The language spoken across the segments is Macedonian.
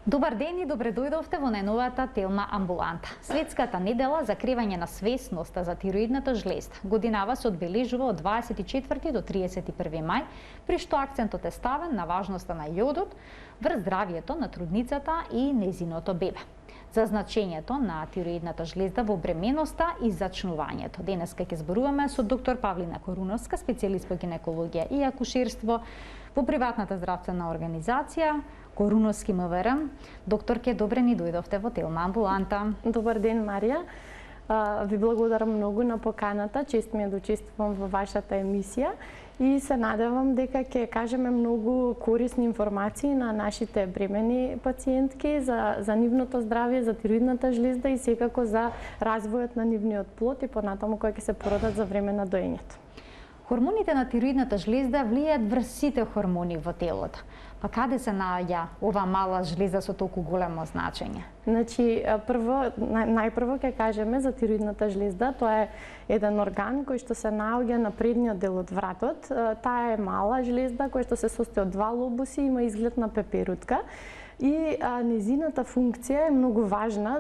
Добар ден и добре дојдовте во најновата Телма амбуланта. Светската недела за кривање на свесноста за тироидната жлезда годинава се одбележува од 24 до 31 мај, при што акцентот е ставен на важноста на јодот врз здравието на трудницата и незиното бебе. За значењето на тироидната жлезда во бременоста и зачнувањето. Денеска ќе зборуваме со доктор Павлина Коруновска, специјалист по гинекологија и акушерство во приватната здравствена организација Коруновски МВР. Докторке, добре ни дојдовте во Телма амбуланта. Добар ден, Марија. Ви благодарам многу на поканата. Чест ми е да учествувам во вашата емисија и се надевам дека ќе кажеме многу корисни информации на нашите бремени пациентки за нивното здравје, за тироидната жлезда и секако за развојот на нивниот плод и понатаму кои ќе се породат за време на доењето. Хормоните на тироидната жлезда влијаат врз сите хормони во телото. Па каде се наоѓа ова мала жлезда со толку големо значење? Значи, најпрво ќе кажеме за тироидната жлезда. Тоа е еден орган кој што се наоѓа на предниот дел од вратот. Таа е мала жлезда која што се состои од два лобуси, има изглед на пеперутка. И незината функција е многу важна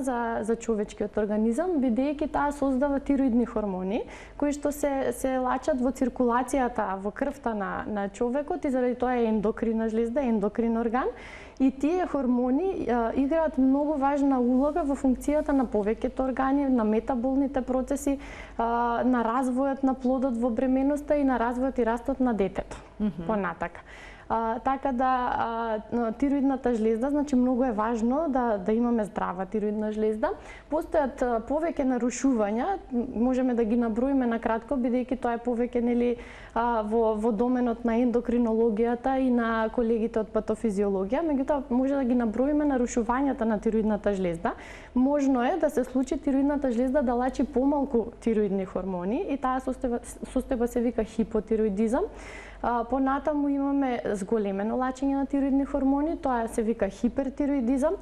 за човечкиот организам, бидејќи таа создава тироидни хормони, кои што се лачат во циркулацијата во крвта на човекот и заради тоа е ендокрина жлезда, ендокрин орган. И тие хормони играат многу важна улога во функцијата на повеќето органи, на метаболните процеси, на развојот на плодот во бременоста и на развојот и растот на детето. Понатака. Така да тироидната жлезда, значи многу е важно да имаме здрава тироидна жлезда. Постојат повеќе нарушувања, можеме да ги наброиме на кратко, бидејќи тоа е повеќе нели во доменот на ендокринологијата и на колегите од патофизиологија, меѓутоа може да ги наброиме нарушувањата на тироидната жлезда. Можно е да се случи тироидната жлезда да лачи помалку тироидни хормони и таа состојба се вика хипотироидизам. Понатаму имаме зголемено лачење на тироидни хормони, тоа се вика хипертироидизам.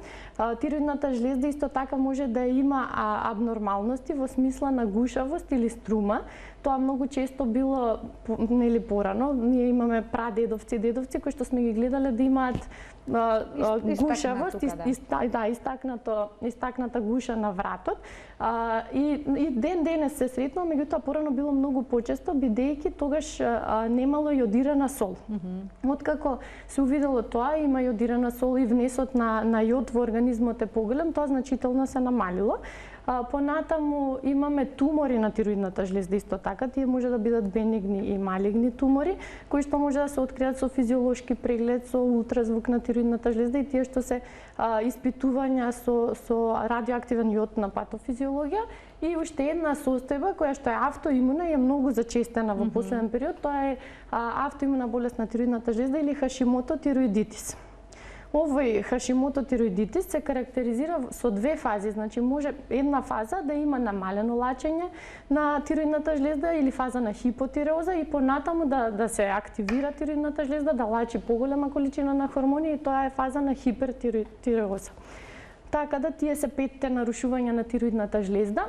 Тироидната жлезда исто така може да има абнормалности во смисла на гушавост или струма. Тоа многу често било нели порано. Ние имаме прадедовци, дедовци кои што сме ги гледале да имаат гушавост, истакната гуша на вратот. И ден денес се сретно, меѓутоа порано било многу почесто, бидејќи тогаш немало јодирана сол. Откако се увидело тоа, има јодирана сол и внесот на јод во организмот е поголем, тоа значително се намалило. Понатаму имаме тумори на тироидната жлезда исто така, тие може да бидат бенигни и малигни тумори, кои што може да се откријат со физиолошки преглед, со ултразвук на тироидната жлезда и тие што се испитувања со радиоактивен јод на патофизиологија. И уште една состојба која што е автоимуна и е многу зачестена во последен период, тоа е автоимуна болест на тироидната жлезда или хашимото тироидитис. Овој хашимото тироидитис се карактеризира со две фази, значи може една фаза да има намалено лачење на тироидната жлезда или фаза на хипотиреоза и понатаму да се активира тироидната жлезда, да лачи поголема количина на хормони и тоа е фаза на хипертиреоза. Така да тие се петте нарушувања на тироидната жлезда,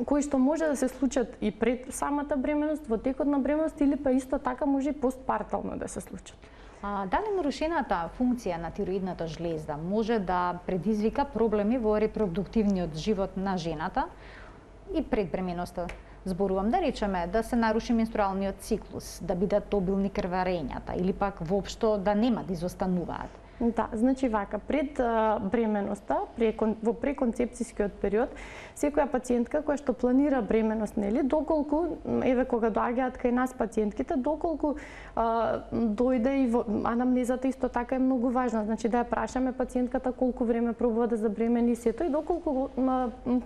кои што може да се случат и пред самата бременост, во текот на бременост или па исто така може и постпартално да се случат. Дали нарушената функција на тироидната жлезда може да предизвика проблеми во репродуктивниот живот на жената и пред бременоста? Зборувам да речеме да се наруши менструалниот циклус, да бидат обилни крварењата или пак воопшто да нема да изостануваат. Да, значи вака, пред бременоста, во преконцепцијскиот период, секоја пациентка која што планира бременост, нели, доколку, еве кога доаѓаат кај нас пациентките, доколку дојде и анамнезата исто така е многу важна, значи да ја прашаме пациентката колку време пробува да забремени и сето, и доколку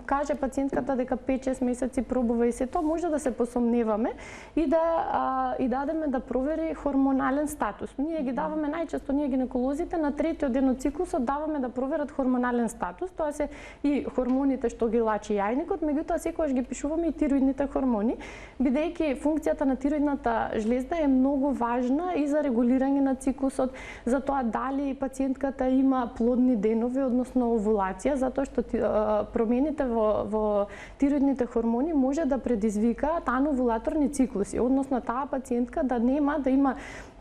каже пациентката дека 5-6 месеци пробува и сето, може да се посомневаме и да дадеме да провери хормонален статус. Ние ги даваме најчесто, ние гинеколозите, на третиот ден од циклусот даваме да проверат хормонален статус, тоа се и хормоните што ги лачи јајникот, меѓутоа секогаш ги пишуваме и тироидните хормони, бидејќи функцијата на тироидната жлезда е многу важна и за регулирање на циклусот, за тоа дали пациентката има плодни денови, односно овулација, затоа што промените во тироидните хормони може да предизвикаат ановулаторни циклуси, односно таа пациентка да има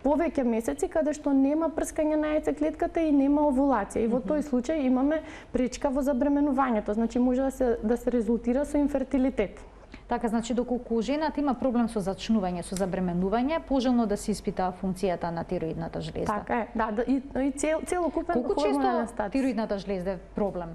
повеќе месеци каде што нема прскање на јајцеклетки клетката и нема овулација. И во тој случај имаме пречка во забременувањето, значи може да се резултира со инфертилитет. Така, значи, доколку жената има проблем со зачнување, со забременување, пожелно да се испита функцијата на тироидната жлезда. Така е, да, и целокупен хормонален статус. Колку често тироидната жлезда е проблем?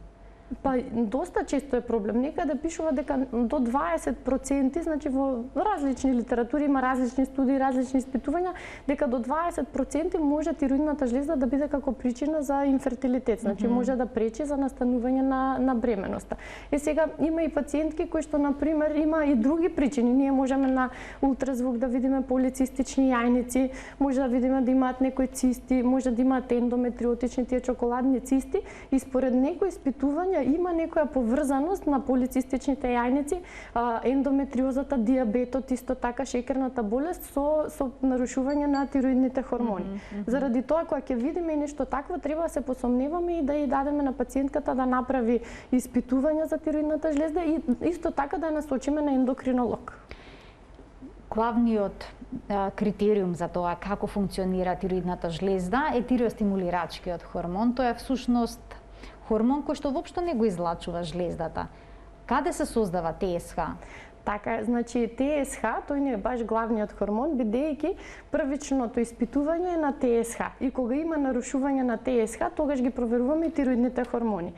Па доста често е проблем. Некаде пишува дека до 20%, значи во различни литератури има различни студии, различни испитувања, дека до 20% може тироидната жлезда да биде како причина за инфертилитет, значи може да пречи за настанување на бременоста. Сега има и пациентки кои што на пример има и други причини. Ние можеме на ултразвук да видиме полицистични јајници, може да видиме да имаат некои цисти, може да имаат ендометриотични тие чоколадни цисти и според некои испитувања има некоја поврзаност на полицистичните јајници, ендометриозата, дијабетот, исто така шекерната болест со нарушување на тироидните хормони. Заради тоа, кога ќе видиме нешто такво, треба да се посомневаме и да ја дадеме на пациентката да направи испитувања за тироидната жлезда и исто така да ја насочиме на ендокринолог. Главниот критериум за тоа како функционира тироидната жлезда е тиреостимулирачкиот хормон. Тоа е всушност хормон кој што воопшто не го излачува жлездата. Каде се создава ТСХ? Така е, значи ТСХ, тој не е баш главниот хормон, бидејќи првичното испитување е на ТСХ. И кога има нарушување на ТСХ, тогаш ги проверуваме и тироидните хормони.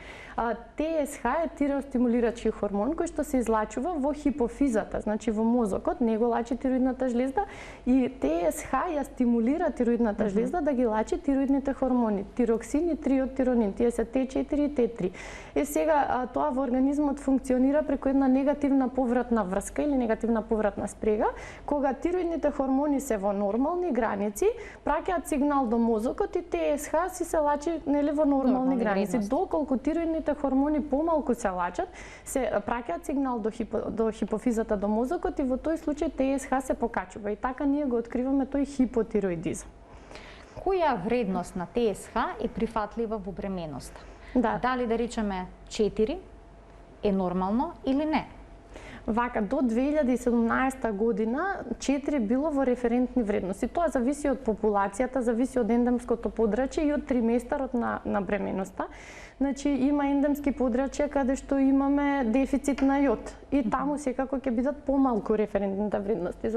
ТСХ е тиреостимулирачки хормон кој што се излачува во хипофизата, значи во мозокот, не го лачи тироидната жлезда и ТСХ ја стимулира тироидната жлезда да ги лачи тироидните хормони, тироксин и триодтиронин, тие се Т4 и Т3. Сега тоа во организмот функционира преку една негативна повратна врска или негативна повратна спрега, кога тироидните хормони се во нормални граници, праќаат сигнал до мозокот и ТСХ си се лачи нели во нормални граници. Доколку тироидните хормони помалку се лачат, се праќаат сигнал до хипофизата, до мозокот и во тој случај ТСХ се покачува и така ние го откриваме тој хипотироидизам. Која вредност на ТСХ е прифатлива во бременоста? Да. Дали да речеме 4 е нормално или не? Вака, до 2017 година 4 било во референтни вредности. Тоа зависи од популацијата, зависи од ендемското подрачје и од триместарот на бременоста. Значи, има ендемски подрачја каде што имаме дефицит на јод и таму секако ќе бидат помалку референтните вредности.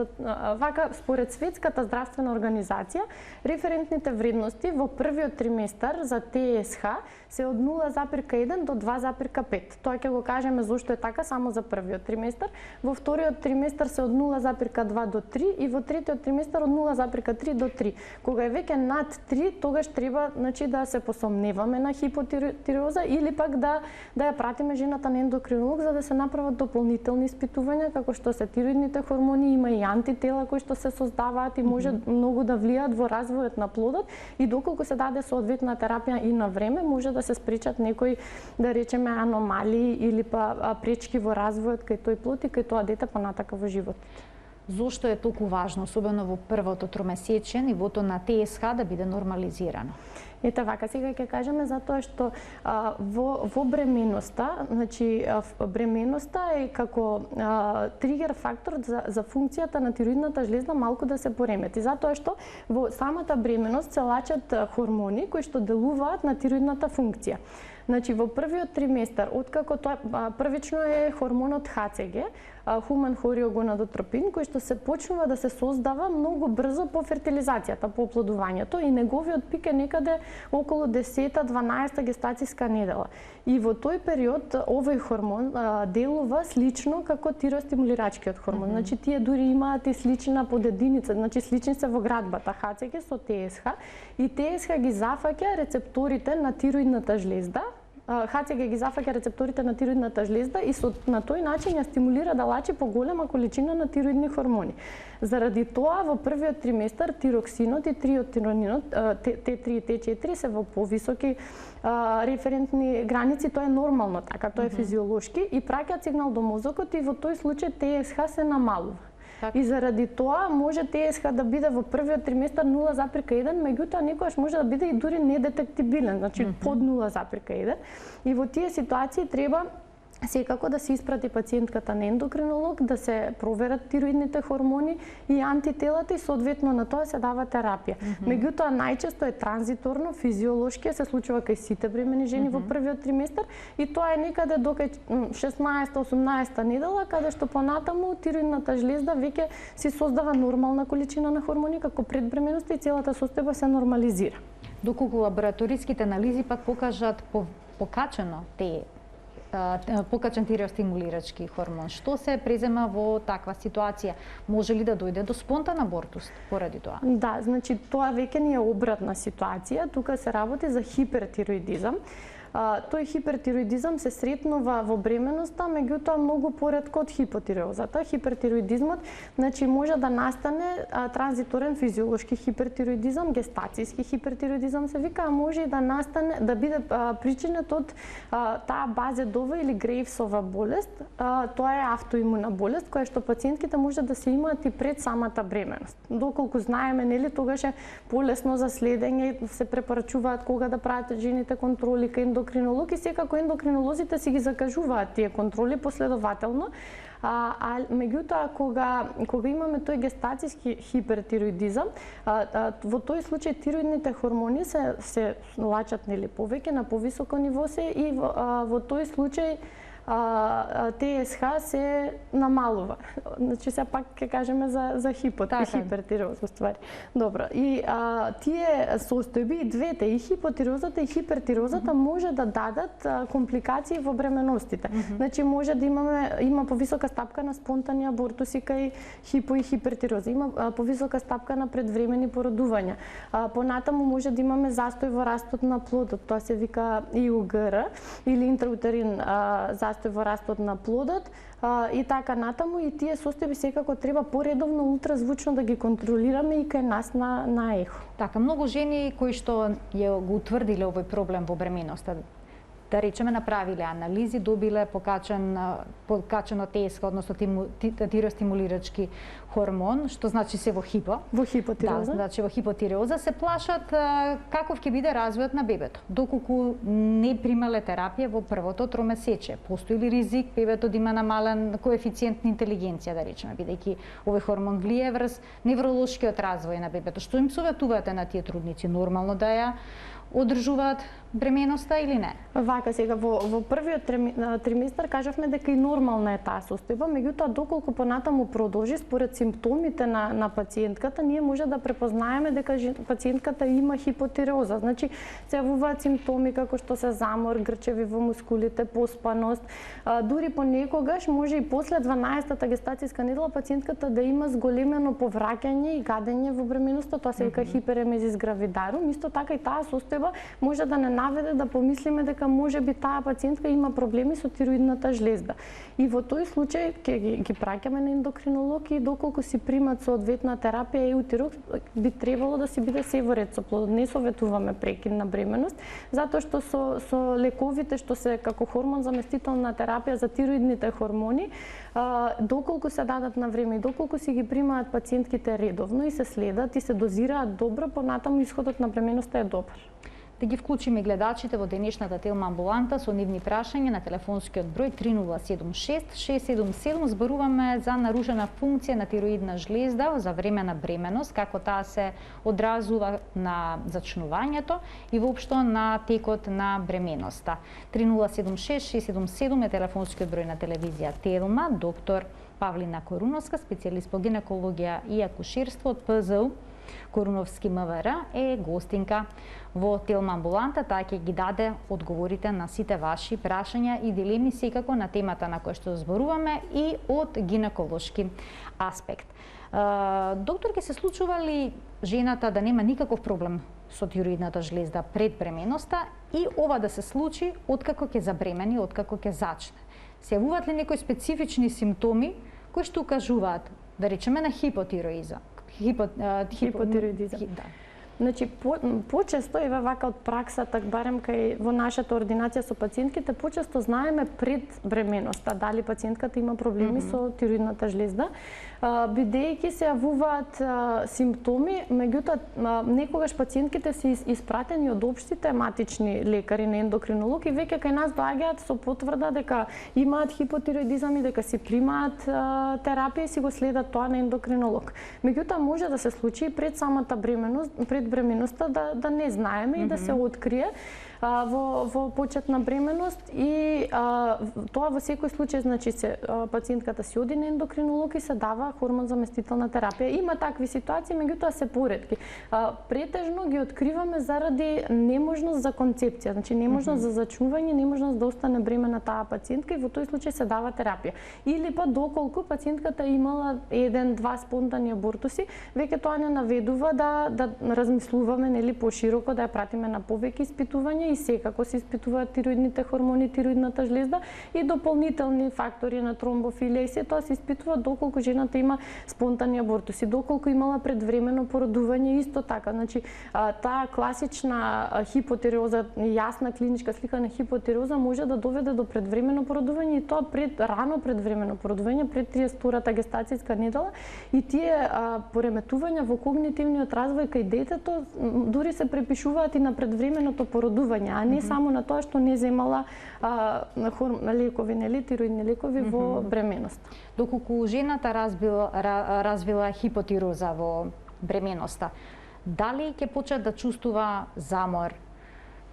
Вака, според Светската здравствена организација, референтните вредности во првиот триместар за ТСХ се од 0,1 до 2,5. Тоа ќе го кажеме зошто е така само за првиот триместар. Во вториот триместар се од 0,2 до 3 и во третиот триместар од 0,3 до 3. Кога е веќе над 3, тогаш треба, значи, да се посомневаме на хипотиреоза или пак да ја пратиме жената на ендокринолог за да се направат дополнителни испитувања, како што се тироидните хормони, има и антитела кои што се создаваат и може многу да влијаат во развојот на плодот и доколку се даде соодветна терапија и на време, може да се спречат некои, да речеме, аномалии или па пречки во развојот кај тој плод и кај тоа дете понатака во животот. Зошто е толку важно, особено во првото тромесечие, нивото на ТСХ да биде нормализирано? Ете вака, сега ќе кажеме затоа што во бременоста, значи бременоста е како тригер фактор за функцијата на тироидната жлезда малку да се поремети, затоа што во самата бременост се лачат хормони кои што делуваат на тироидната функција. Значи, во првиот триместар, откако тоа првично е хормонот ХЦГ, хуман хориогонадотропин, кој што се почнува да се создава многу брзо по фертилизацијата, по оплодувањето и неговиот пик е некаде околу 10-12 гестацијска недела. И во тој период овој хормон делува слично како тиреостимулирачкиот хормон. Значи, тие дури имаат и слична подединица, значи слични се во градбата ХЦГ со ТСХ и ТСХ ги зафаќа рецепторите на тироидната жлезда. ХЦГ ги зафаќа рецепторите на тироидната жлезда и на тој начин ја стимулира да лачи поголема количина на тироидни хормони. Заради тоа во првиот триместар тироксинот и триодтиронинот, Т3 и Т4 се во повисоки референтни граници, тоа е нормално така, тоа е физиолошки и праќаат сигнал до мозокот и во тој случај ТСХ се намалува. И заради тоа може ТСХ да биде во првиот триместар 0,1, меѓутоа некогаш може да биде и дури недетектибилен, значи под 0,1. И во тие ситуации треба секако да се испрати пациентката на ендокринолог, да се проверат тироидните хормони и антителата и соодветно на тоа се дава терапија. Меѓутоа најчесто е транзиторно, физиолошки, се случува кај сите бремени жени во првиот триместар и тоа е некаде до кај 16-18 недела, каде што понатаму тироидната жлезда веќе си создава нормална количина на хормони како пред бременоста и целата состојба се нормализира. Доколку лабораториските анализи пак покажат покачен тиреостимулирачки хормон. Што се презема во таква ситуација? Може ли да дојде до спонтан абортус поради тоа? Да, значи тоа веќе не е обратна ситуација, тука се работи за хипертироидизам. Тој хипертироидизам се сретнува во бременоста, меѓутоа многу поретко од хипотиреозата. Хипертироидизмот, значи може да настане транзиторен физиолошки хипертироидизам, гестацијски хипертироидизам се вика, а може и да настане, да биде причинет од таа базедова или Грейвсова болест. Тоа е автоимуна болест која што пациентките може да се имаат и пред самата бременост. Доколку знаеме, нели, тогаш е полесно за следење, се препорачуваат кога да прават жените контроли кај ендокринолог и секако ендокринолозите си ги закажуваат тие контроли последователно. Меѓутоа, кога имаме тој гестацијски хипертироидизам, во тој случај тироидните хормони се лачат, нели, повеќе на повисоко ниво се и во тој случај ТСХ се намалува. Значи се пак ќе кажеме за хипертиреоз уствари. Добро. И тие состојби, двете, и хипотиреозата и хипертиреозата може да дадат компликации во бременостите. Значи може да има повисока стапка на спонтани абортуси кај хипо и хипертироза, има повисока стапка на предвремени породувања. Понатаму може да имаме застој во растот на плодот, тоа се вика ИУГР или интраутерин застој во растот на плодот и така натаму, и тие состојби секако треба поредовно ултразвучно да ги контролираме и кај нас на ехо. Така, многу жени кои што ја го утврдиле овој проблем во бременоста, да речеме направиле анализи, добиле покачено ТСХ, односно тиреостимулирачки хормон, што значи се во хипо. Во хипотиреоза? Да, значи во хипотиреоза се плашат каков ќе биде развојот на бебето. Доколку не примале терапија во првото тромесечие, постои ли ризик бебето да има намален коефициент на интелигенција, да речеме, бидејќи овој хормон влие врз невролошкиот развој на бебето. Што им советувате на тие трудници? Нормално да ја одржуваат бременоста или не? Вака, сега во првиот триместар кажавме дека и нормална е таа состојба, меѓутоа доколку понатаму продолжи според симптомите на пациентката, ние може да препознаеме дека пациентката има хипотиреоза. Значи се јавуваат симптоми како што се замор, грчеви во мускулите, поспаност, дури понекогаш може и после 12-та гестацијска недела пациентката да има зголемено повраќање и гадење во бременоста, тоа се вика хиперемезис гравидарум. Исто така и таа состојба може да не наведе да помислиме дека може би таа пациентка има проблеми со тироидната жлезда. И во тој случај ќе ги праќаме на ендокринолог и доколку си примат соодветна терапија еутирокс, би требало да си биде се во ред со плодот. Не советуваме прекин на бременост, затоа што со лековите што се како хормон заместителна терапија за тироидните хормони, доколку се дадат на време и доколку си ги примаат пациентките редовно и се следат и се дозираат добро, понатаму исходот на бременоста е добар. Да ги вклучиме гледачите во денешната Телма амбуланта со нивни прашања на телефонскиот број 3076 677. Зборуваме за нарушена функција на тироидна жлезда за време на бременост, како таа се одразува на зачнувањето и воопшто на текот на бременоста. 3076 677 е телефонскиот број на телевизија Телма. Доктор Павлина Коруновска, специјалист по гинекологија и акушерство од ПЗУ Коруновски МВР е гостинка во Телма амбуланта. Таа ќе ги даде одговорите на сите ваши прашања и дилеми секако на темата на која што зборуваме и од гинеколошки аспект. Доктор, ќе се случува ли жената да нема никаков проблем со тироидната жлезда пред бременоста и ова да се случи откако ќе забремени, откако ќе зачне? Се јавуваат ли некои специфични симптоми кои што укажуваат, да речеме, на хипотироиза? Хипотироидизам. Да. Значи, почесто, еве вака од праксата, барем кај во нашата ординација со пациентките, почесто знаеме пред бременоста дали пациентката има проблеми со тироидната жлезда, бидејќи се јавуваат симптоми, меѓутоа некогаш пациентките се испратени од општите матични лекари на ендокринолог и веќе кај нас доаѓаат со потврда дека имаат хипотироидизам и дека си примаат терапија и си го следат тоа на ендокринолог. Меѓутоа може да се случи пред самата бременост, пред бременоста да не знаеме и да се открие во почетна бременост и тоа во секој случај, значи пациентката си оди на ендокринолог и се дава хормон заместителна терапија. Има такви ситуации, меѓутоа се поретки. Претежно ги откриваме заради неможност за концепција, значи неможност за зачнување, неможност да остане бремена таа пациентка и во тој случај се дава терапија. Или па доколку пациентката имала 1-2 спонтани абортуси, веќе тоа не наведува да размислуваме нели пошироко, да ја пратиме на повеќе испитувања и секако се испитуваат тироидните хормони, тироидната жлезда и дополнителни фактори на тромбофилија и се тоа се испитува доколку жената има спонтани абортуси, доколку имала предвремено породување исто така. Значи таа класична хипотиреоза, јасна клиничка слика на хипотиреоза може да доведе до предвремено породување и тоа рано предвремено породување пред 32-та гестацијска недела и тие пореметувања во когнитивниот развој кај детето дури се препишуваат и на предвременото породување, а не само на тоа што не земала лекови, нели, тироидни лекови во бременост. Доколку жената развила хипотироза во бременоста, дали ќе почне да чувствува замор,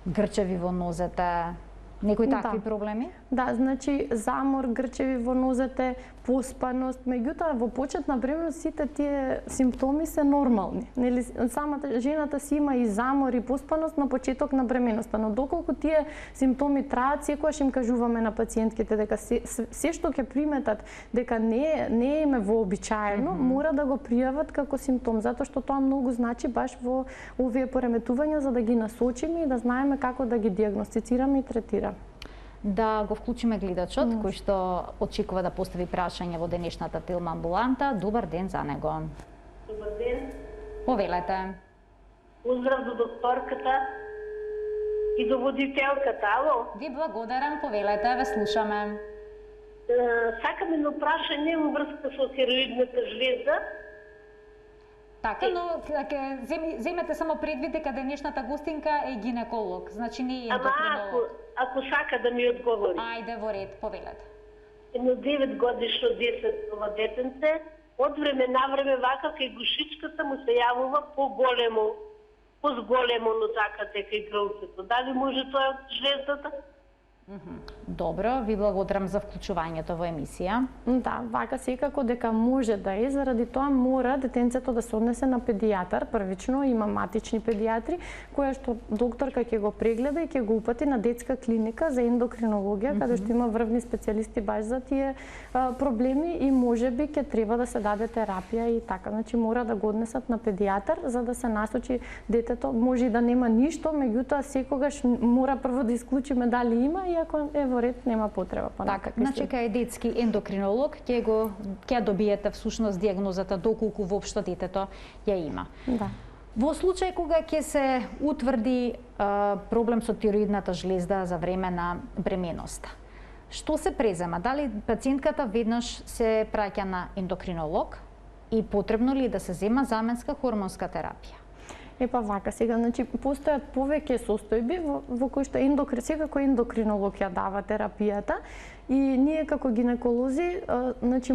грчеви во нозете, некои такви проблеми? Да, значи замор, грчеви во нозете, поспаност, меѓутоа во почетна бременност сите тие симптоми се нормални. Нели самата жената си има и замор и поспаност на почеток на бременоста, но доколку тие симптоми траат, секогаш им кажуваме на пациентките дека се што ќе приметат дека не им е вообичаено, мора да го пријават како симптом, затоа што тоа многу значи баш во овие пореметувања за да ги насочиме и да знаеме како да ги дијагностицираме и третираме. Да го вклучиме гледачот кој што очекува да постави прашање во денешната Телма амбуланта. Добар ден за него. Добар ден. Повелете. Поздрав до докторката и до водителката. Ало? Ви благодарам, повелете, ве слушаме. Сакам едно прашање во врска со тироидната жлезда. Така, но земете само предвид дека денешната гостинка е гинеколог, значи не е ендокринолог. Ако сака да ми одговори. Ајде во ред, повелете. Едно 9 годишно детенце, од време на време вака кај гушичката му се јавува позголемо, но така кај грлцето. Дали може тоа од жлездата? Добро, ви благодарам за вклучувањето во емисија. Да, вака секако дека може да е, заради тоа мора детенцето да се однесе на педијатар. Првично има матични педијатри, која што докторка ќе го прегледа и ќе го упати на детска клиника за ендокринологија, каде што има врвни специјалисти баш за тие проблеми и можеби ќе треба да се даде терапија и така. Значи мора да го однесат на педијатар за да се насочи детето. Може и да нема ништо, меѓутоа секогаш мора прво да исклучиме дали има и ако е во ред, нема потреба па така. Значи кај детски ендокринолог ќе добиете всушност дијагнозата доколку воопшто детето ја има. Да. Во случај кога ќе се утврди проблем со тироидната жлезда за време на бременоста, што се презема? Дали пациентката веднаш се праќа на ендокринолог и потребно ли да се зема заменска хормонска терапија? Епа вака сега, значи постојат повеќе состојби во кои што секако ендокринолог ја дава терапијата и ние како гинеколози значи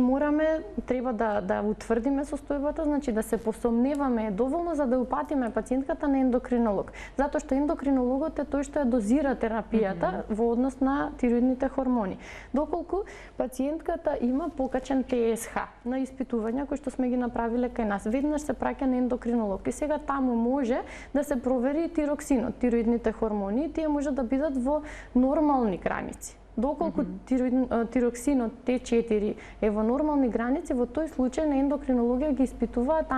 треба да утврдиме состојбата, значи да се посомневаме доволно за да упатиме пациентката на ендокринолог, затоа што ендокринологот е тој што ја дозира терапијата во однос на тироидните хормони. Доколку пациентката има покачен ТСХ на испитувања кои што сме ги направиле кај нас, веднаш се праќа на ендокринолог и сега таму може да се провери тироксинот, тироидните хормони, и тие може да бидат во нормални граници. Доколку тироксинот Т4 е во нормални граници, во тој случај на ендокринологија ги испитуваат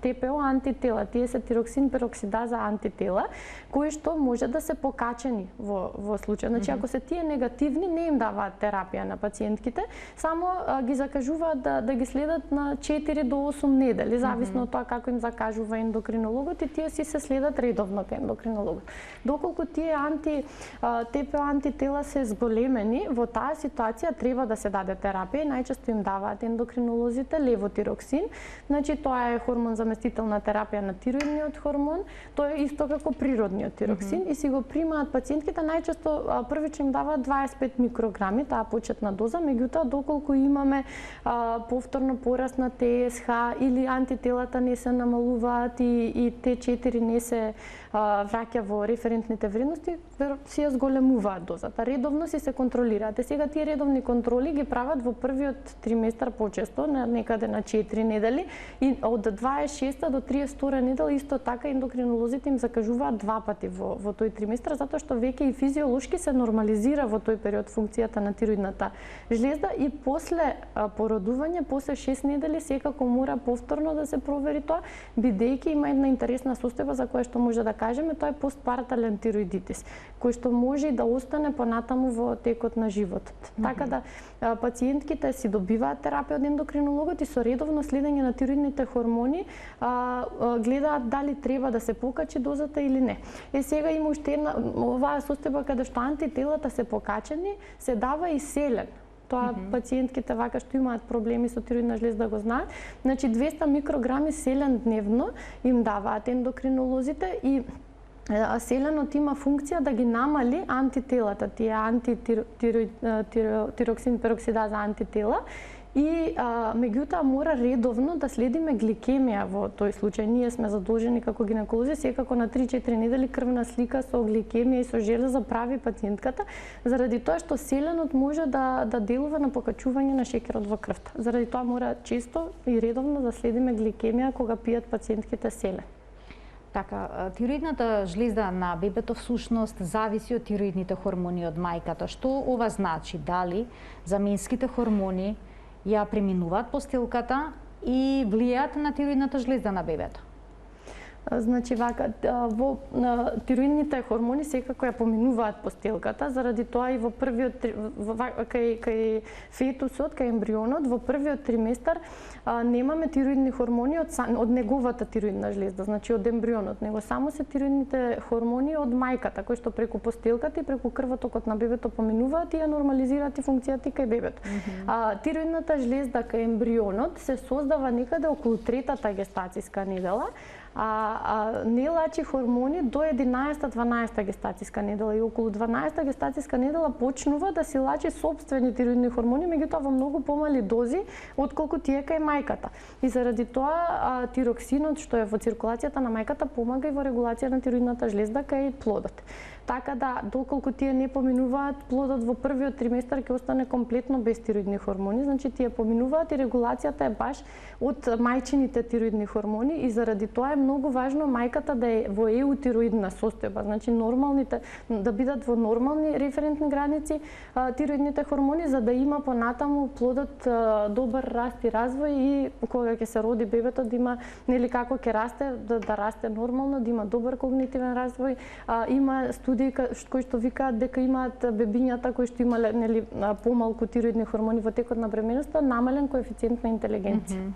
ТПО антитела. Тие се тироксин пероксидаза антитела, кои што може да се покачени во случај. Значи, ако се тие негативни, не им даваат терапија на пациентките, само ги закажуваат да ги следат на 4 до 8 недели, зависно од тоа како им закажува ендокринологот, и тие си се следат редовно кај ендокринологот. Доколку тие ТПО антитела се зголемени, во таа ситуација треба да се даде терапија, најчесто им даваат ендокринолозите левотироксин. Значи, тоа е хормон заместителна терапија на тироидниот хормон, тоа е исто како природниот тироксин, и си го примаат пациентките, најчесто првично им даваат 25 микрограми, таа почетна доза, меѓутоа доколку имаме повторно пораст на ТСХ или антителата не се намалуваат и Т4 не се враќа во референтните вредности, си ја зголемуваат дозата. Редовно си се контролираат. Сега тие редовни контроли ги прават во првиот триместар почесто, некаде на 4 недели, и од 26 до 32 недела исто така ендокринолозите им закажуваат 2 пати во тој триместар, затоа што веќе и физиолошки се нормализира во тој период функцијата на тироидната жлезда, и после породување, после 6 недели секако мора повторно да се провери тоа, бидејќи има една интересна состојба за која што може да кажеме, тоа е постпартален тироидитис, кој што може и да остане понатаму во текот на животот. Така да пациентките си добиваат терапија од ендокринологот и со редовно следење на тироидните хормони гледаат дали треба да се покачи дозата или не. Сега има уште една оваа состојба каде што антителата се покачени, се дава и селен. Тоа пациентките вака што имаат проблеми со тироидна жлезда го знаат. Значи 200 микрограми селен дневно им даваат ендокринолозите, и селенот има функција да ги намали антителата, тие антитироксин пероксидаза антитела, и меѓутоа мора редовно да следиме гликемија во тој случај. Ние сме задолжени како гинеколози секако на 3-4 недели крвна слика со гликемија и со железа прави пациентката, заради тоа што селенот може да делува на покачување на шеќерот во крвта. Заради тоа мора често и редовно да следиме гликемија кога пијат пациентките селен. Така, тироидната жлезда на бебето всушност зависи од тироидните хормони од мајката. Што ова значи? Дали заменските хормони ја преминуваат постилката и влијаат на тироидната жлезда на бебето? Значи вака, во тироидните хормони секако ја поминуваат постелката, заради тоа и во првиот кај фетусот, кај ембрионот, во првиот триместар немаме тироидни хормони од неговата тироидна жлезда, значи од ембрионот, него само се тироидните хормони од мајката, кои што преку постелката и преку крвотокот на бебето поминуваат и ја нормализираат и функцијата кај бебето. Тироидната жлезда кај ембрионот се создава некаде околу 3-та гестацијска недела, не лачи хормони до 11-12 гестацијска недела, и околу 12 гестацијска недела почнува да си лачи сопствени тироидни хормони, меѓутоа во многу помали дози отколку тие кај мајката. И заради тоа тироксинот што е во циркулацијата на мајката помага и во регулација на тироидната жлезда кај плодот. Така да, доколку тие не поминуваат, плодот во првиот триместар ќе остане комплетно без тироидни хормони, значи тие поминуваат и регулацијата е баш од мајчините тироидни хормони, и заради тоа е многу важно мајката да е во еутироидна состојба, значи нормалните да бидат во нормални референтни граници тироидните хормони, за да има понатаму плодот добар раст и развој, и кога ќе се роди бебето да има, нели, како ќе расте, да расте нормално, да има добар когнитивен развој. Има студии кои што викаат дека имаат бебињата кои што имале, нели, помалку тироидни хормони во текот на бременоста, намален коефициент на интелигенција.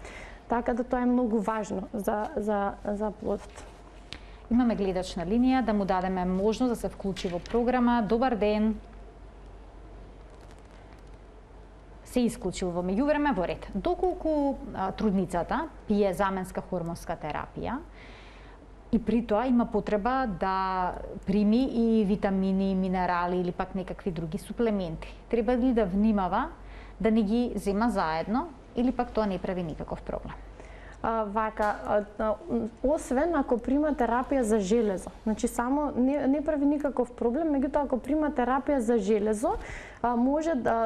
Така да тоа е многу важно за плодот. Имаме гледач на линија, да му дадеме можност да се вклучи во програма. Добар ден. Се исклучил во меѓувреме, во ред. Доколку трудницата пие заменска хормонска терапија, и при тоа има потреба да прими и витамини, минерали или пак некакви други суплементи, треба ли да внимава да не ги зема заедно, или пак тоа не прави никаков проблем? освен ако прима терапија за железо. Значи само не прави никаков проблем, меѓутоа ако прима терапија за железо,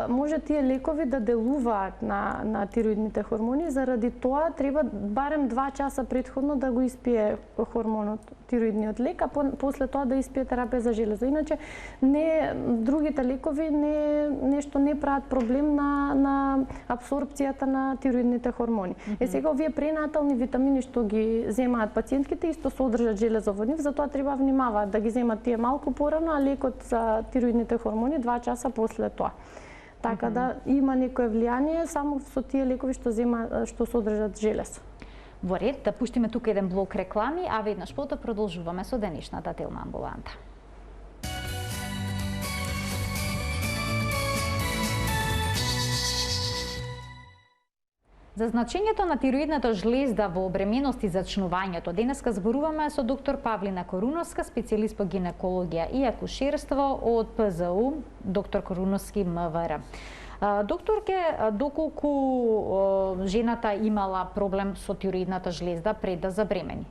може тие лекови да делуваат на тироидните хормони, заради тоа треба барем 2 часа претходно да го испие хормонот, тироидниот лек, а после тоа да испие терапија за железо. Иначе другите лекови нешто не прават проблем на апсорбцијата на тироидните хормони. Сега овие пренатални витамини што ги земаат пациентките исто содржат железо во нив, затоа треба внимаваат да ги земат тие малку порано, а лекот за тироидните хормони 2 часа после тоа. Така да има некое влијание само со тие лекови што содржат желез. Во ред, да пуштиме тука еден блок реклами, а веднаш потоа продолжуваме со денешната телна амбуланта. За значењето на тироидната жлезда во бременост и зачнувањето, денеска зборуваме со доктор Павлина Коруновска, специјалист по гинекологија и акушерство од ПЗУ, доктор Коруновски МВР. Докторке, доколку жената имала проблем со тироидната жлезда пред да забремени?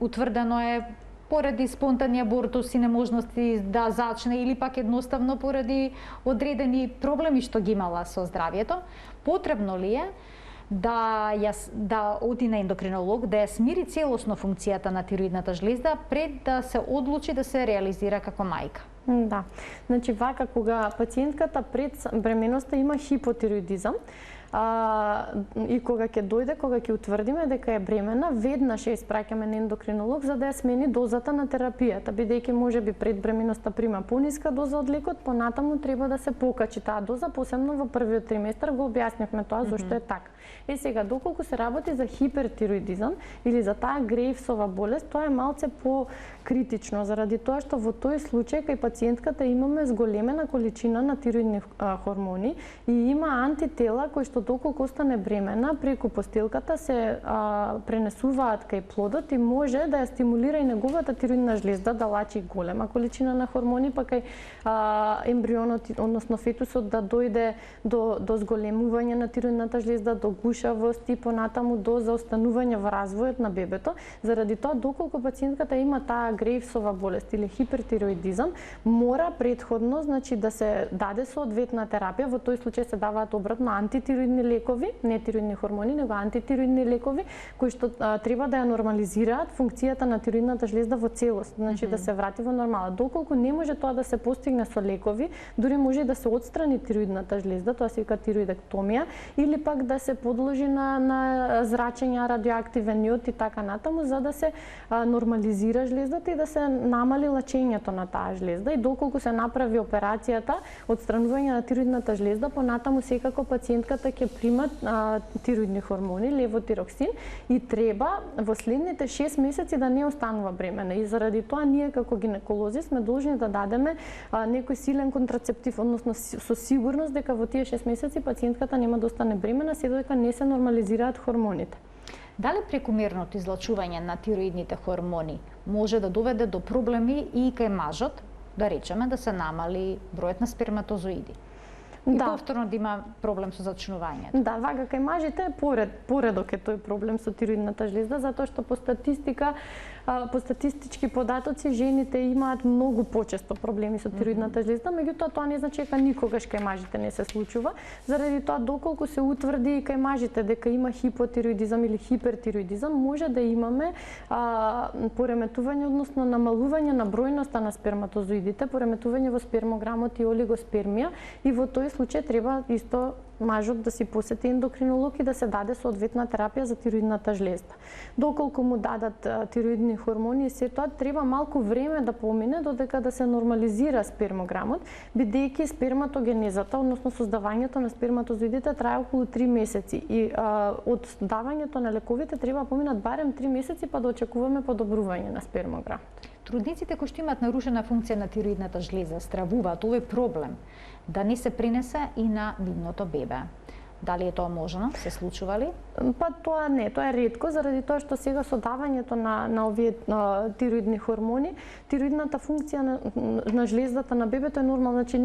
Утврдено е поради спонтани абортуси, неможности да зачне или пак едноставно поради одредени проблеми што ги имала со здравието, потребно ли е да оди на ендокринолог, да ја смири целосно функцијата на тироидната жлезда пред да се одлучи да се реализира како мајка? Да. Значи вака кога пациентката пред бременоста има хипотироидизам, и кога ќе утврдиме дека е бремена, веднаш ја испраќаме на ендокринолог за да ја смени дозата на терапијата, бидејќи можеби пред бременоста прима пониска доза од лекот, понатаму треба да се покачи таа доза, посебно во првиот триместар го објаснивме тоа зошто е така. Сега, доколку се работи за хипертироидизам или за таа Грејвсова болест, тоа е малце по-критично, заради тоа што во тој случај кај пациентката имаме зголемена количина на тироидни хормони и има антитела кои што доколку остане бремена, преку постилката се пренесуваат кај плодот и може да ја стимулира и неговата тироидна жлезда да лачи голема количина на хормони, па кај ембрионот, односно фетусот да дојде до зголемување на тироидната жлезда, до гушавост и понатаму до заостанување во развојот на бебето. Заради тоа, доколку пациентката има таа Грејвсова болест или хипертироидизам, мора претходно, значи, да се даде соодветна терапија. Во тој случај се даваат обратно антитироидни лекови, не тироидни хормони, него антитироидни лекови кои што треба да ја нормализираат функцијата на тироидната жлезда во целост, значи да се врати во нормала. Доколку не може тоа да се постигне со лекови, дури може и да се отстрани тироидната жлезда, тоа се вика тироидектомија, или пак да се подложи на зрачења, радиоактивен јод и така натаму, за да се нормализира жлездата и да се намали лачењето на таа жлезда. И доколку се направи операцијата отстранување на тироидната жлезда, понатаму секако пациентката ќе примат тироидни хормони, левотироксин, и треба во следните 6 месеци да не останува бремена. И заради тоа ние како гинеколози сме должни да дадеме некој силен контрацептив, односно со сигурност дека во тие 6 месеци пациентката нема да остане бремена, се додека не се нормализираат хормоните. Дали прекумерното излачување на тироидните хормони може да доведе до проблеми и кај мажот, да речеме да се намали бројот на сперматозоиди? И повторно да има проблем со зачнувањето. Да, вака кај мажите поредок е тој проблем со тироидната жлезда, затоа што по статистички податоци жените имаат многу почесто проблеми со тироидната жлезда, меѓутоа тоа не значи дека никогаш кај мажите не се случува, заради тоа доколку се утврди и кај мажите дека има хипотироидизам или хипертироидизам, може да имаме пореметување, односно намалување на бројноста на сперматозоидите, пореметување во спермограмот и олигоспермија, и во тој случај треба исто мажот да си посети ендокринолог и да се даде соодветна терапија за тироидната жлезда. Доколку му дадат тироидни хормони и се тоа, треба малку време да помине додека да се нормализира спермограмот, бидејќи сперматогенезата, односно создавањето на сперматозоидите трае околу 3 месеци и од давањето на лековите треба поминат барем 3 месеци па да очекуваме подобрување на спермограмот. Трудниците кои што имаат нарушена функција на тироидната жлезда стравуваат овој проблем да не се пренесе и на нивното бебе. Дали е тоа можно? Се случува ли? Па тоа не, тоа е ретко, заради тоа што сега со давањето на овие тироидни хормони, тироидната функција на жлездата на бебето е нормална, значи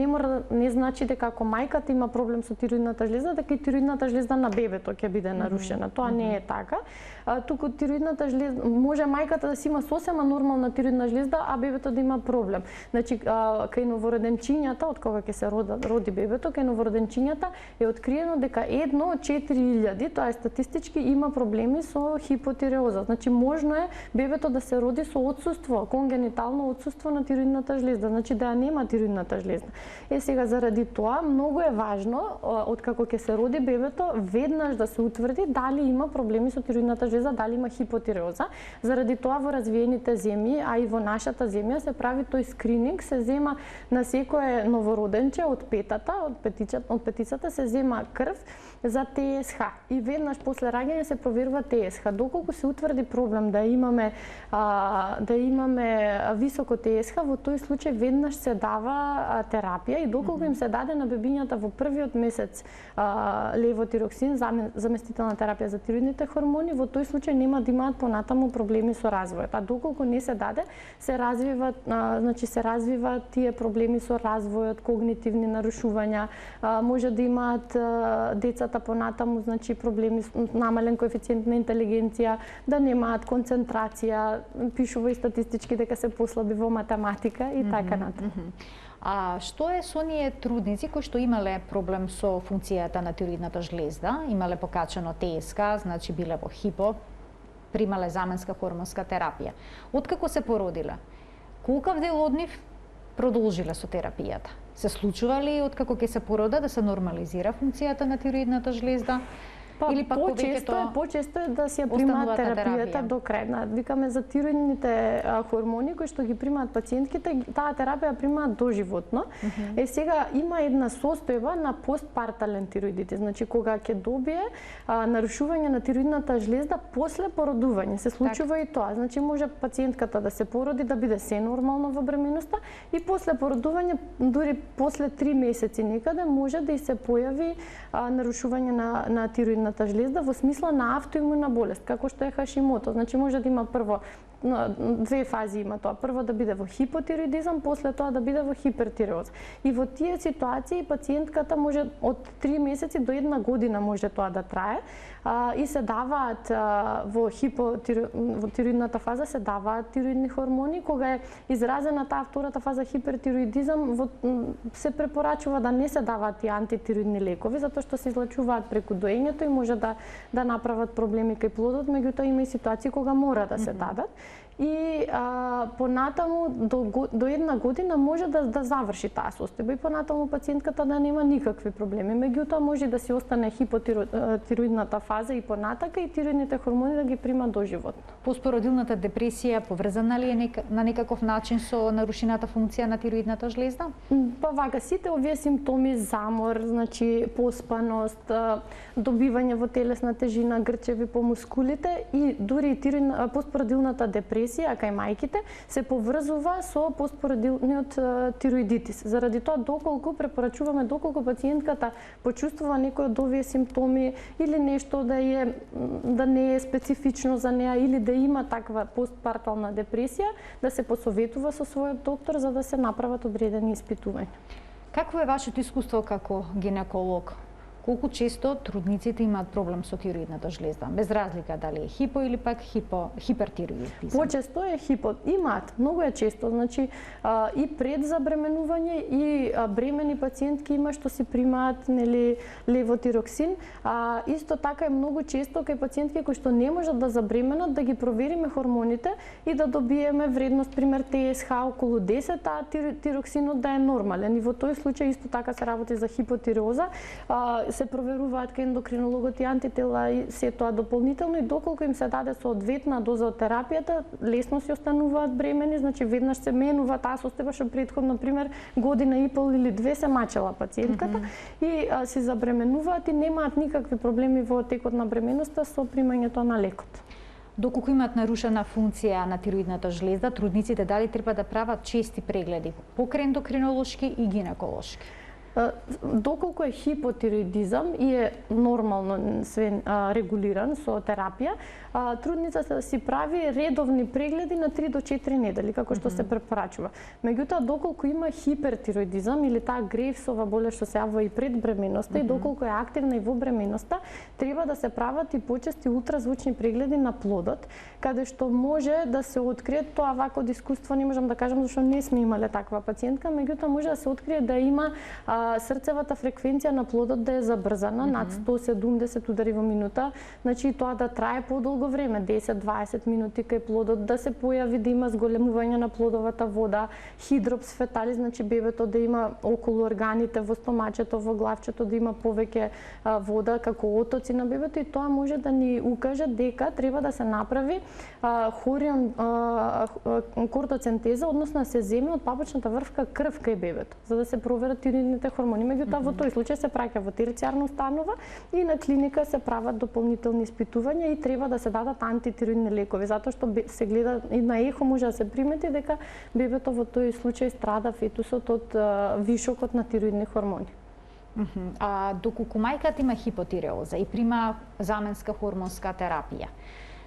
не значи дека ако мајката има проблем со тироидната жлезда, дека и тироидната жлезда на бебето ќе биде нарушена. Тоа не е така. Туку тироидната жлезда може мајката да си има сосема нормална тироидна жлезда, а бебето да има проблем. Значи кај новороденчињата, од кога ќе се роди бебето, кај новороденчињата е откриено дека 1 од 4000, тоа е статистички, има проблеми со хипотиреоза. Значи можно е бебето да се роди со отсуство, конгенитално отсуство на тироидната жлезда, значи да ја нема тироидната жлезда. Сега заради тоа многу е важно откако ќе се роди бебето веднаш да се утврди дали има проблеми со тироидната жлезда, дали има хипотиреоза. Заради тоа во развиените земји, а и во нашата земја се прави тој скрининг, се зема на секое новороденче од петицата се зема крв за ТСХ и веднаш после раѓање се проверува ТСХ. Доколку се утврди проблем да имаме високо ТСХ, во тој случај веднаш се дава терапија и доколку им се даде на бебињата во првиот месец левотироксин, заместителна терапија за тироидните хормони, во тој случај нема да имаат понатаму проблеми со развојот. А доколку не се даде, се развиваат тие проблеми со развојот, когнитивни нарушувања, може да имаат децата понатаму, значи проблеми со намален коефициент на интелигенција, да немаат концентрација, пишува и статистички дека се послаби во математика и така натаму. А што е со оние трудници кои што имале проблем со функцијата на тироидната жлезда, имале покачено ТСК, значи биле во хипо, примале заменска хормонска терапија. Откако се породиле, колкав дел од нив продолжиле со терапијата? Се случува ли откако ќе се порода да се нормализира функцијата на тироидната жлезда? Или пак почесто е да си ја примаат терапијата до крај. Викаме за тироидните хормони кои што ги примаат пациентките, таа терапија примаат доживотно. Сега има една состојба на постпартален тироидитис, значи кога ќе добие нарушување на тироидната жлезда после породување. Се случува и тоа. Значи може пациентката да се породи, да биде се нормално во бременоста и после породување, дури после 3 месеци некаде може да и се појави нарушување на тироидната жлезда во смисла на автоимуна болест, како што е Хашимото. Значи може да има прво две фази има тоа. Прво да биде во хипотироидизам, после тоа да биде во хипертиреоз. И во тие ситуации пациентката може од 3 месеци до 1 година може тоа да трае и се даваат во тироидната фаза се даваат тироидни хормони. Кога е изразена таа втората фаза хипертироидизам, се препорачува да не се даваат и антитироидни лекови, затоа што се излачуваат преку доењето и може да направат проблеми кај плодот, меѓутоа има и ситуации кога мора да се дадат. И понатаму до 1 година може да заврши таа состојба и понатаму пациентката да нема никакви проблеми. Меѓутоа може да си остане хипотироидната фаза и понатака и тироидните хормони да ги прима доживотно. Постпородилната депресија поврзана ли е на некаков начин со нарушената функција на тироидната жлезда? Па вака, сите овие симптоми, замор, значи поспаност, добивање во телесна тежина, грчеви по мускулите и дури постпородилната депресија кај мајките се поврзува со постпородилниот тироидитис. Заради тоа препорачуваме доколку пациентката почувствува некој од овие симптоми или нешто да не е специфично за неа или да има таква постпартална депресија, да се посоветува со својот доктор за да се направат одредени испитувања. Какво е вашето искуство како гинеколог? Колку често трудниците имаат проблем со тироидната жлезда, без разлика дали е хипо или пак хипертироидизам? Почесто е хипо. Имаат, многу е често, значи и пред забременување и бремени пациентки има што си примаат левотироксин. Исто така е многу често кај пациентки кои што не можат да забременат да ги провериме хормоните и да добиеме вредност, пример ТСХ околу 10, а тироксинот да е нормален. И во тој случај исто така се работи за хипотиреоза. Се проверуваат кај ендокринологот и антитела и се тоа дополнително и доколку им се даде соодветна доза од терапијата, лесно си остануваат бремени, значи веднаш се менува таа состојба што претходно, например, година и пол или 2 се мачела пациентката и се забременуваат и немаат никакви проблеми во текот на бременоста со примањето на лекот. Доколку имаат нарушена функција на тироидната жлезда, трудниците дали треба да прават чести прегледи покрај ендокринолошки и гинеколошки? Доколку е хипотироидизам и е нормално све регулиран со терапија, трудницата си прави редовни прегледи на 3 до 4 недели, како што се препорачува. Меѓутоа, доколку има хипертироидизам или таа Грейвсова болест што се јавува и пред бременоста и доколку е активна и во бременоста, треба да се прават и почести ултразвучни прегледи на плодот, каде што може да се открие, тоа вако од искуство не можам да кажам зашто не сме имале таква пациентка, меѓутоа може да се открие да има срцевата фреквенција на плодот да е забрзана, над 170 удари во минута, значи тоа да трае подолго време, 10-20 минути кај плодот, да се појави да има зголемување на плодовата вода, хидропс фетали, значи бебето да има околу органите во стомачето, во главчето да има повеќе вода како отоци на бебето, и тоа може да ни укаже дека треба да се направи хорион кортоцентеза, односно да се земе од папучната врвка крв кај бебето, за да се проверат тироидните хормони. Меѓутоа во тој случај се праќа во терцијарна установа и на клиника се прават дополнителни испитувања и треба да се дадат антитироидни лекови, затоа што се гледа и на ехо може да се примети дека бебето во тој случај страда, фетусот, од вишокот на тироидни хормони. А доколку мајката има хипотиреоза и прима заменска хормонска терапија,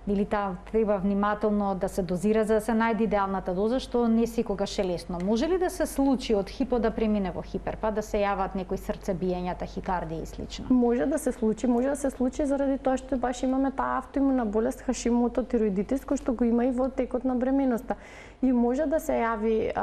или таа треба внимателно да се дозира за да се најде идеалната доза, што не секогаш е лесно. Може ли да се случи од хипо да премине во хипер, па да се јават некои срцебиења, тахикардија и слично? Може да се случи заради тоа што баш имаме таа автоимуна болест Хашимото тироидитис, кој што го има и во текот на бременоста. И може да се јави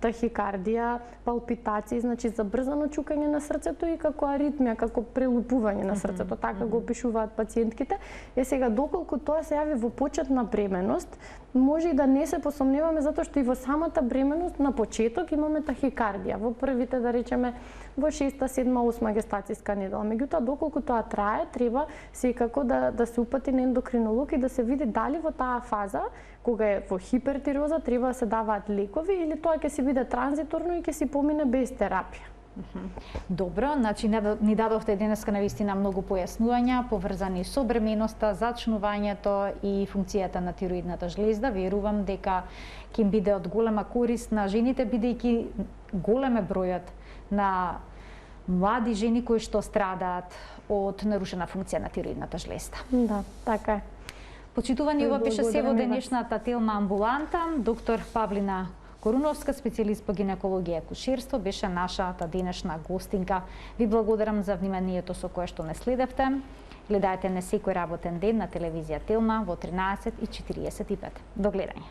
тахикардија, палпитации, значи забрзано чукање на срцето и како аритмија, како прелупување на срцето, така го опишуваат пациентките. Сега доколку тоа се јави во почет на бременост, може и да не се посомневаме затоа што и во самата бременост на почеток имаме тахикардија, во првите, да речеме, во 6-та, 7-та, 8-та гестацијска недела. Меѓутоа, доколку тоа трае, треба секако да се упати на ендокринолог и да се види дали во таа фаза, кога е во хипертироза, треба да се даваат лекови или тоа ќе си биде транзиторно и ќе си помине без терапија. Добро, значи ни дадовте денеска навистина многу појаснувања поврзани со бременоста, зачнувањето и функцијата на тироидната жлезда. Верувам дека ќе им биде од голема корист на жените, бидејќи голем е бројот на млади жени кои што страдаат од нарушена функција на тироидната жлезда. Да, така е. Почитувани, ова беше се во денешната телма амбуланта. Доктор Павлина Коруновска, специјалист по гинекологија и акушерство, беше нашата денешна гостинка. Ви благодарам за вниманието со кое што не следевте. Гледајте не секој работен ден на телевизија Телма во 13:45. До гледање.